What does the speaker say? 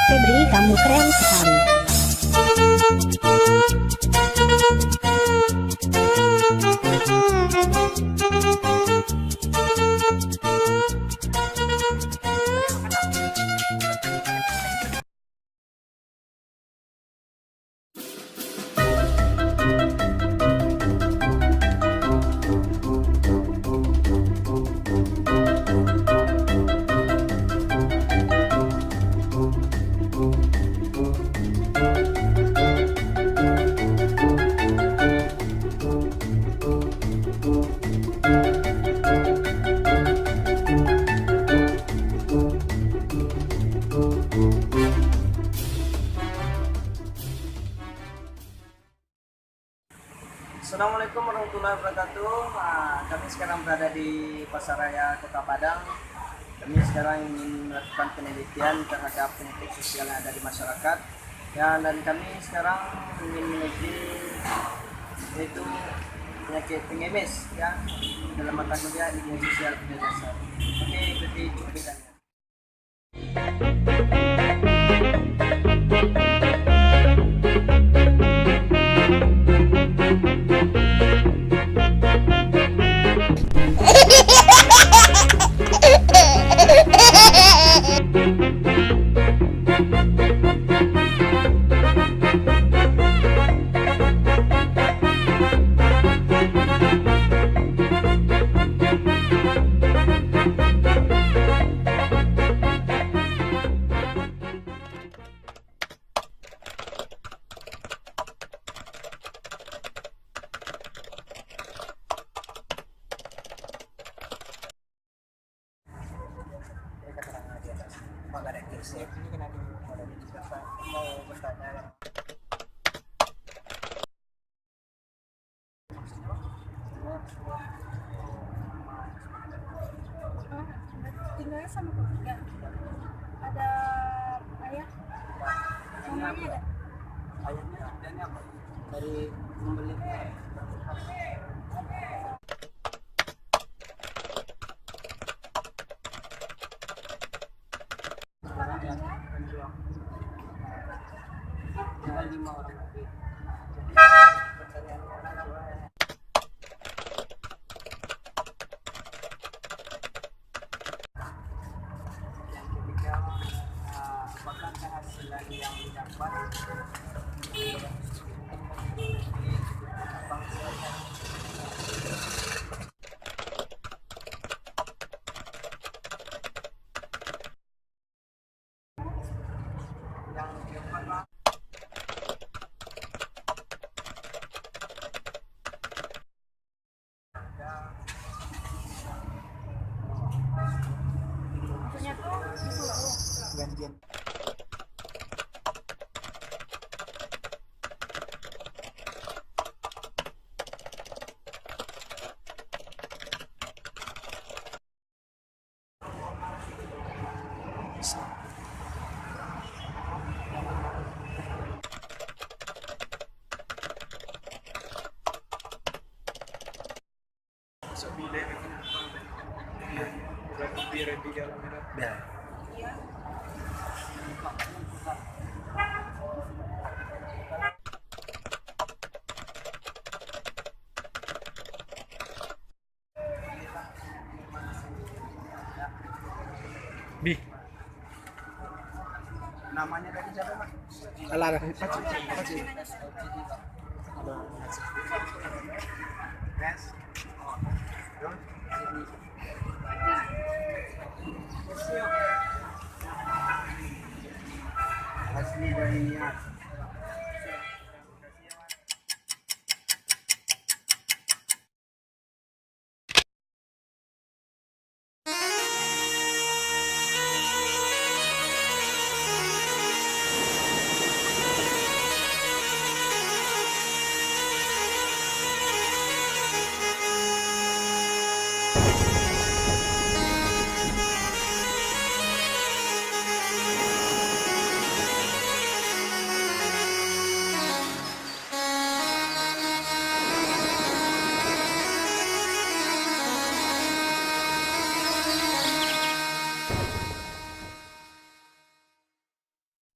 Febri, kamu keren sekali. Assalamualaikum warahmatullahi wabarakatuh. Kami sekarang berada di Pasar Raya Kota Padang. Kami sekarang ingin melakukan penelitian terhadap penyakit sosial yang ada di masyarakat. Dan kami sekarang ingin meneliti yaitu penyakit pengemis, ya, dalam mata kuliah ilmu sosial budaya dasar. Oke, ikuti cuplikannya. Tinggalnya sama keluarga. Ada ayah, mamanya ada. Ayahnya dan apa? Dari pembeli. Tinggal 5 orang. Yang ketiga, apakah kehasilan yang didapat yang keempat, Maksudnya tuh di Pulau. gantian. Bi, Namanya tadi siapa, Pak? alah, Yes. Asli dari Nias.